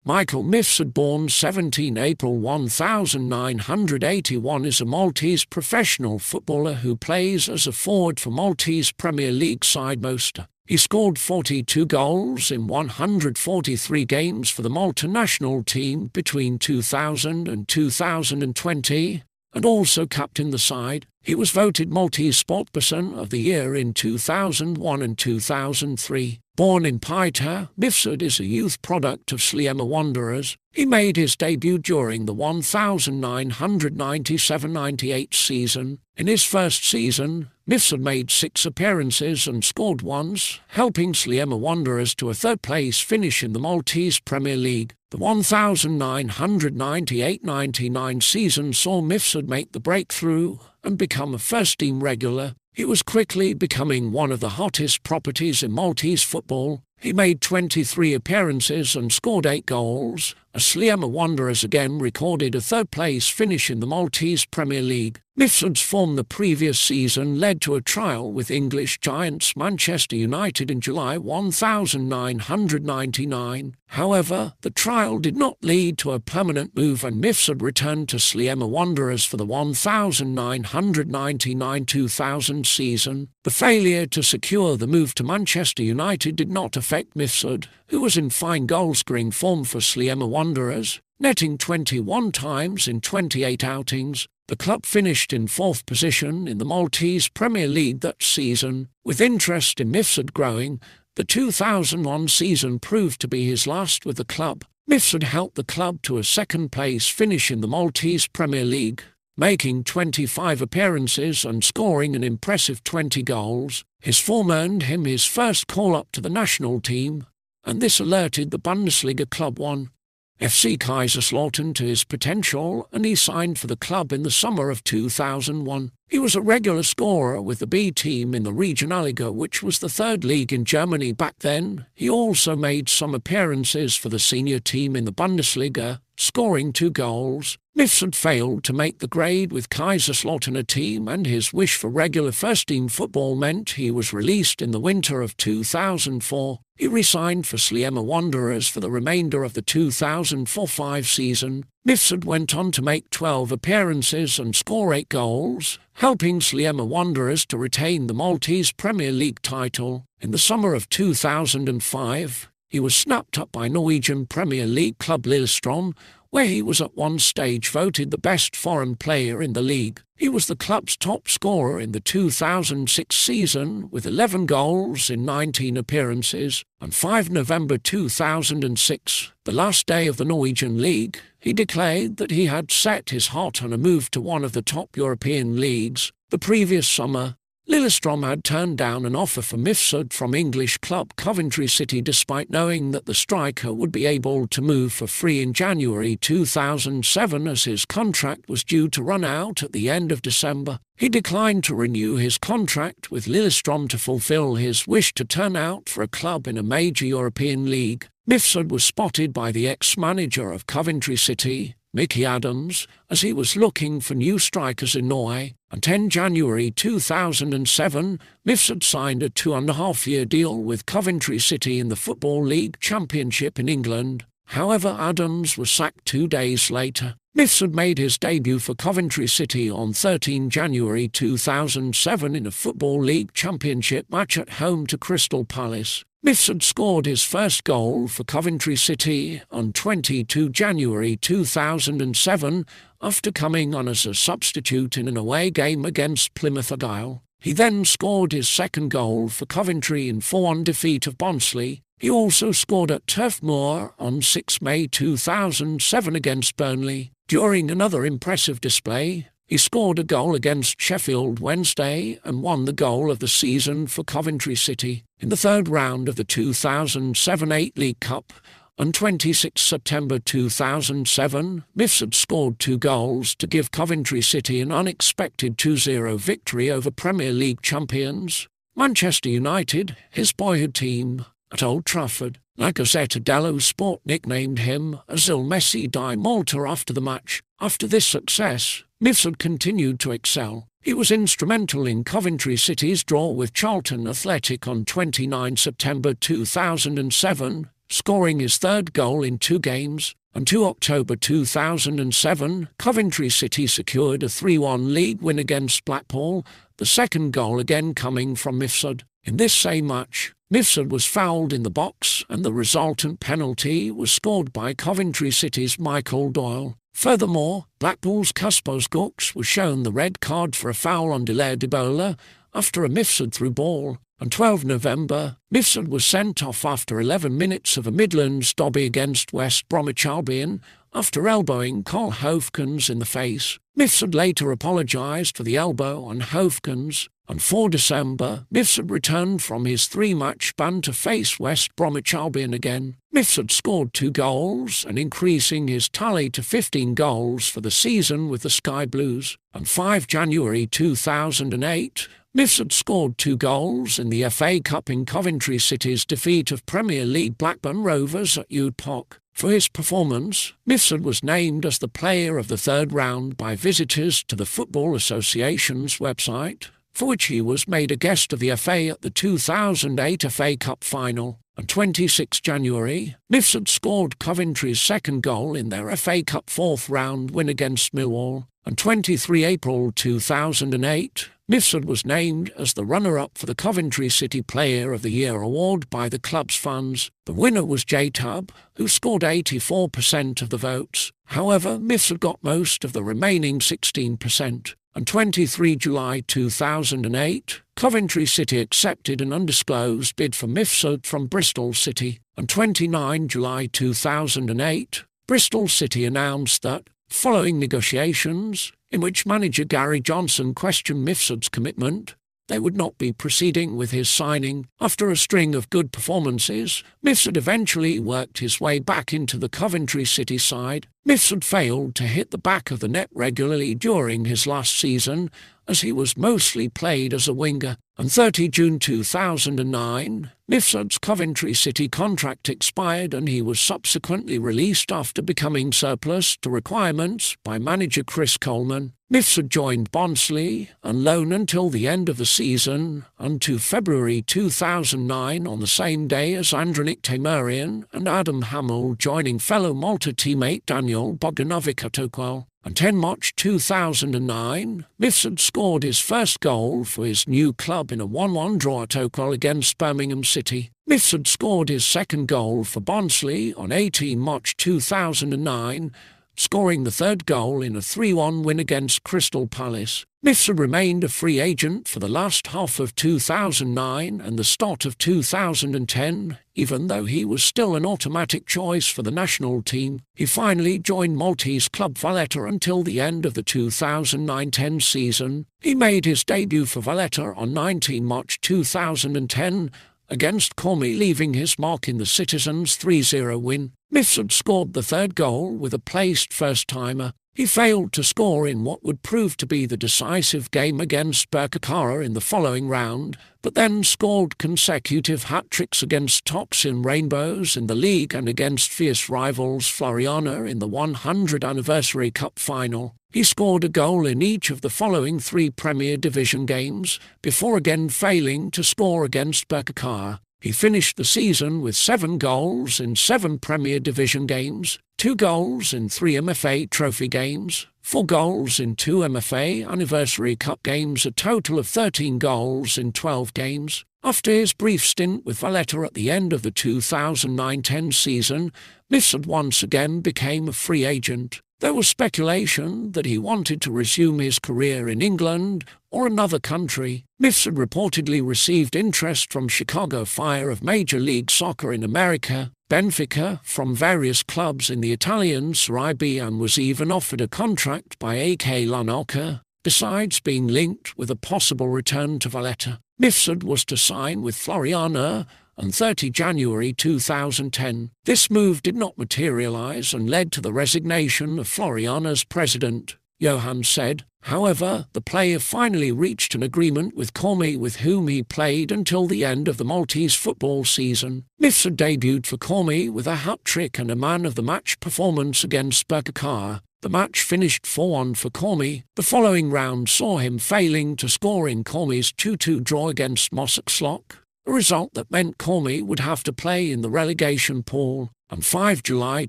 Michael Mifsud, born 17 April 1981, is a Maltese professional footballer who plays as a forward for Maltese Premier League side Mostar. He scored 42 goals in 143 games for the Malta national team between 2000 and 2020, and also captained the side. He was voted Maltese Sportperson of the Year in 2001 and 2003. Born in Paita, Mifsud is a youth product of Sliema Wanderers. He made his debut during the 1997-98 season. In his first season, Mifsud made 6 appearances and scored once, helping Sliema Wanderers to a third-place finish in the Maltese Premier League. The 1998-99 season saw Mifsud make the breakthrough and become a first-team regular. He was quickly becoming one of the hottest properties in Maltese football. He made 23 appearances and scored 8 goals, as Sliema Wanderers again recorded a third-place finish in the Maltese Premier League. Mifsud's form the previous season led to a trial with English giants Manchester United in July 1999. However, the trial did not lead to a permanent move and Mifsud returned to Sliema Wanderers for the 1999-2000 season. The failure to secure the move to Manchester United did not affect Mifsud, who was in fine goal-scoring form for Sliema Wanderers, netting 21 times in 28 outings. The club finished in 4th position in the Maltese Premier League that season. With interest in Mifsud growing, the 2001 season proved to be his last with the club. Mifsud helped the club to a second-place finish in the Maltese Premier League, making 25 appearances and scoring an impressive 20 goals. His form earned him his first call-up to the national team, and this alerted the Bundesliga Club 1 FC Kaiserslautern to his potential, and he signed for the club in the summer of 2001. He was a regular scorer with the B team in the Regionalliga, which was the third league in Germany back then. He also made some appearances for the senior team in the Bundesliga, scoring 2 goals. Mifsud failed to make the grade with Kaiserslautern team, and his wish for regular first-team football meant he was released in the winter of 2004. He re-signed for Sliema Wanderers for the remainder of the 2004-05 season. Mifsud went on to make 12 appearances and score 8 goals, helping Sliema Wanderers to retain the Maltese Premier League title. In the summer of 2005, he was snapped up by Norwegian Premier League club Lillestrøm, where he was at one stage voted the best foreign player in the league. He was the club's top scorer in the 2006 season with 11 goals in 19 appearances. On 5 November 2006, the last day of the Norwegian league, he declared that he had set his heart on a move to one of the top European leagues. The previous summer, Lillestrøm had turned down an offer for Mifsud from English club Coventry City despite knowing that the striker would be able to move for free in January 2007 as his contract was due to run out at the end of December. He declined to renew his contract with Lillestrøm to fulfill his wish to turn out for a club in a major European league. Mifsud was spotted by the ex-manager of Coventry City, Mickey Adams, as he was looking for new strikers in Norway. On 10 January 2007, Mifsud signed a 2.5-year deal with Coventry City in the Football League Championship in England. However, Adams was sacked 2 days later. Mifsud made his debut for Coventry City on 13 January 2007 in a Football League Championship match at home to Crystal Palace. Mifsud scored his first goal for Coventry City on 22 January 2007 after coming on as a substitute in an away game against Plymouth Argyle. He then scored his second goal for Coventry in 4-1 defeat of Barnsley. He also scored at Turf Moor on 6 May 2007 against Burnley. During another impressive display, he scored a goal against Sheffield Wednesday and won the goal of the season for Coventry City. In the third round of the 2007-08 League Cup, on 26 September 2007, Mifsud scored 2 goals to give Coventry City an unexpected 2-0 victory over Premier League champions Manchester United, his boyhood team, at Old Trafford. La Gazzetta dello Sport nicknamed him Azul Messi di Malta after the match. After this success, Mifsud continued to excel. He was instrumental in Coventry City's draw with Charlton Athletic on 29 September 2007, scoring his third goal in 2 games. On 2 October 2007, Coventry City secured a 3-1 league win against Blackpool, the second goal again coming from Mifsud. In this same match, Mifsud was fouled in the box and the resultant penalty was scored by Coventry City's Michael Doyle. Furthermore, Blackpool's Kaspos Gux was shown the red card for a foul on Delaire Debola after a Mifsud through ball. On 12 November, Mifsud was sent off after 11 minutes of a Midlands derby against West Bromwich Albion after elbowing Carl Hoefkens in the face. Mifsud later apologised for the elbow on Hoefkens. On 4 December, Mifsud returned from his 3-match ban to face West Bromwich Albion again. Mifsud scored 2 goals and increasing his tally to 15 goals for the season with the Sky Blues. On 5 January 2008, Mifsud scored 2 goals in the FA Cup in Coventry City's defeat of Premier League Blackburn Rovers at Ute Park. For his performance, Mifsud was named as the player of the 3rd round by visitors to the Football Association's website, for which he was made a guest of the FA at the 2008 FA Cup final. On 26 January, Mifsud scored Coventry's 2nd goal in their FA Cup 4th round win against Millwall. On 23 April 2008, Mifsud was named as the runner-up for the Coventry City Player of the Year award by the club's fans. The winner was J-Tub, who scored 84% of the votes. However, Mifsud got most of the remaining 16%. On 23 July 2008, Coventry City accepted an undisclosed bid for Mifsud from Bristol City. On 29 July 2008, Bristol City announced that, following negotiations, in which manager Gary Johnson questioned Mifsud's commitment, they would not be proceeding with his signing. After a string of good performances, Mifsud eventually worked his way back into the Coventry City side. Mifsud failed to hit the back of the net regularly during his last season, as he was mostly played as a winger. On 30 June 2009, Mifsud's Coventry City contract expired and he was subsequently released after becoming surplus to requirements by manager Chris Coleman. Mifsud joined Barnsley on loan until the end of the season, until February 2009 on the same day as Andranik Temurian and Adam Hamill, joining fellow Malta teammate Daniel Bogdanovic at Oakwell. On 10 March 2009, Mifsud scored his first goal for his new club in a 1-1 draw at Oakwell against Birmingham City. Mifsud scored his second goal for Barnsley on 18 March 2009, scoring the third goal in a 3-1 win against Crystal Palace. Mifsud remained a free agent for the last half of 2009 and the start of 2010, even though he was still an automatic choice for the national team. He finally joined Maltese club Valletta until the end of the 2009-10 season. He made his debut for Valletta on 19 March 2010 against Cormy, leaving his mark in the Citizens' 3-0 win. Mifsud scored the third goal with a placed first-timer. He failed to score in what would prove to be the decisive game against Birkirkara in the following round, but then scored consecutive hat-tricks against Toxin Rainbows in the league and against fierce rivals Floriana in the 100th Anniversary Cup final. He scored a goal in each of the following 3 Premier Division games, before again failing to score against Birkirkara. He finished the season with 7 goals in 7 Premier Division games, 2 goals in 3 MFA Trophy games, 4 goals in 2 MFA Anniversary Cup games, a total of 13 goals in 12 games. After his brief stint with Valletta at the end of the 2009-10 season, Mifsud once again became a free agent. There was speculation that he wanted to resume his career in England or another country. Mifsud reportedly received interest from Chicago Fire of Major League Soccer in America, Benfica, from various clubs in the Italian Serie B, and was even offered a contract by AK Larnaca, besides being linked with a possible return to Valletta. Mifsud was to sign with Floriana on 30 January 2010. This move did not materialise and led to the resignation of Floriana's president, Johan said. However, the player finally reached an agreement with Cormy, with whom he played until the end of the Maltese football season. Mifsud debuted for Cormy with a hat-trick and a man-of-the-match performance against Birkirkara. The match finished 4-1 for Cormy. The following round saw him failing to score in Cormy's 2-2 draw against Mossack Slock, a result that meant Cormy would have to play in the relegation pool. On 5 July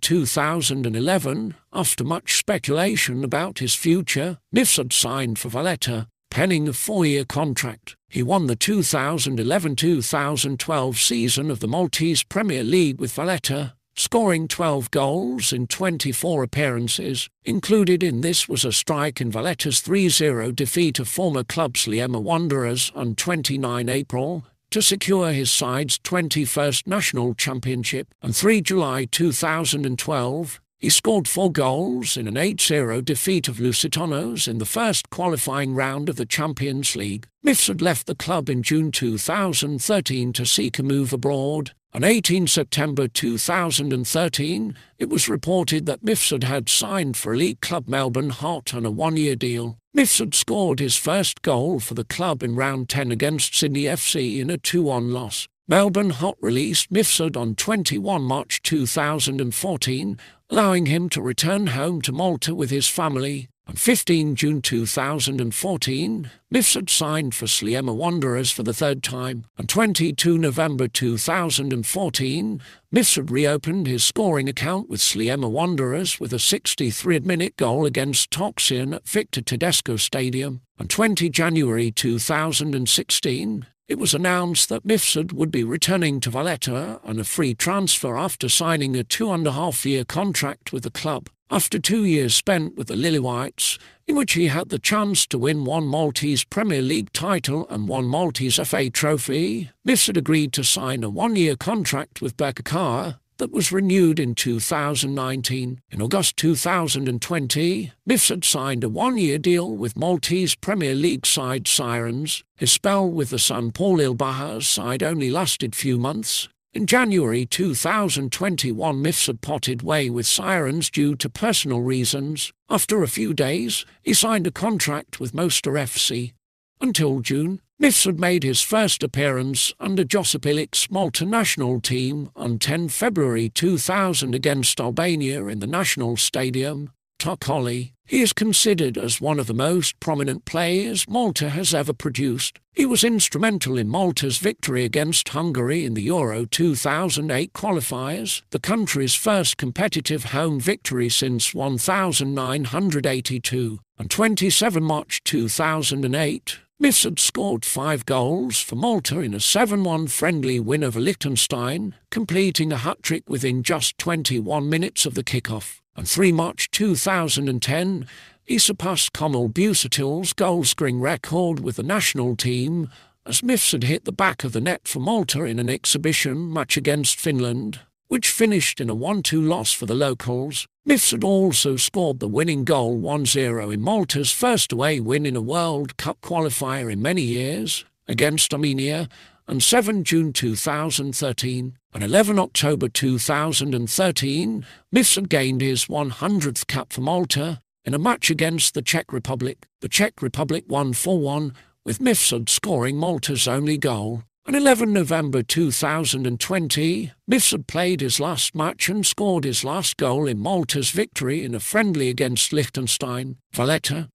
2011, after much speculation about his future, Mifsud signed for Valletta, penning a 4-year contract. He won the 2011-2012 season of the Maltese Premier League with Valletta, scoring 12 goals in 24 appearances. Included in this was a strike in Valletta's 3-0 defeat of former club Sliema Wanderers on 29 April, to secure his side's 21st national championship. On 3 July 2012, he scored 4 goals in an 8-0 defeat of Lusitanos in the first qualifying round of the Champions League. Mifsud left the club in June 2013 to seek a move abroad. On 18 September 2013, it was reported that Mifsud had signed for elite club Melbourne Heart on a 1-year deal. Mifsud scored his first goal for the club in round 10 against Sydney FC in a 2-1 loss. Melbourne Heart released Mifsud on 21 March 2014, allowing him to return home to Malta with his family. On 15 June 2014, Mifsud signed for Sliema Wanderers for the third time. On 22 November 2014, Mifsud reopened his scoring account with Sliema Wanderers with a 63rd-minute goal against Toxian at Victor Tedesco Stadium. On 20 January 2016, it was announced that Mifsud would be returning to Valletta on a free transfer after signing a 2.5-year contract with the club. After 2 years spent with the Lily-Whites, in which he had the chance to win 1 Maltese Premier League title and 1 Maltese FA trophy, Mifsud agreed to sign a 1-year contract with Berkshire that was renewed in 2019. In August 2020, Mifsud signed a 1-year deal with Maltese Premier League side Sirens. His spell with the San Paul Il-Bahar side only lasted few months. In January 2021, Mifsud parted way with Sirens due to personal reasons. After a few days, he signed a contract with Mostar FC. Until June, Mifsud made his first appearance under Josip Ilic's Malta national team on 10 February 2000 against Albania in the national stadium, Tokoli. He is considered as one of the most prominent players Malta has ever produced. He was instrumental in Malta's victory against Hungary in the Euro 2008 qualifiers, the country's first competitive home victory since 1982. On 27 March 2008, Mifsud scored 5 goals for Malta in a 7-1 friendly win over Liechtenstein, completing a hat-trick within just 21 minutes of the kick-off. On 3 March 2010, he surpassed Kamal Busatil's goal-scoring record with the national team as Mifsud hit the back of the net for Malta in an exhibition match against Finland, which finished in a 1-2 loss for the locals. Mifsud also scored the winning goal 1-0 in Malta's first away win in a World Cup qualifier in many years, against Armenia, on 7 June 2013. On 11 October 2013, Mifsud gained his 100th cap for Malta in a match against the Czech Republic. The Czech Republic won 4-1, with Mifsud scoring Malta's only goal. On 11 November 2020, Mifsud played his last match and scored his last goal in Malta's victory in a friendly against Liechtenstein. Valletta,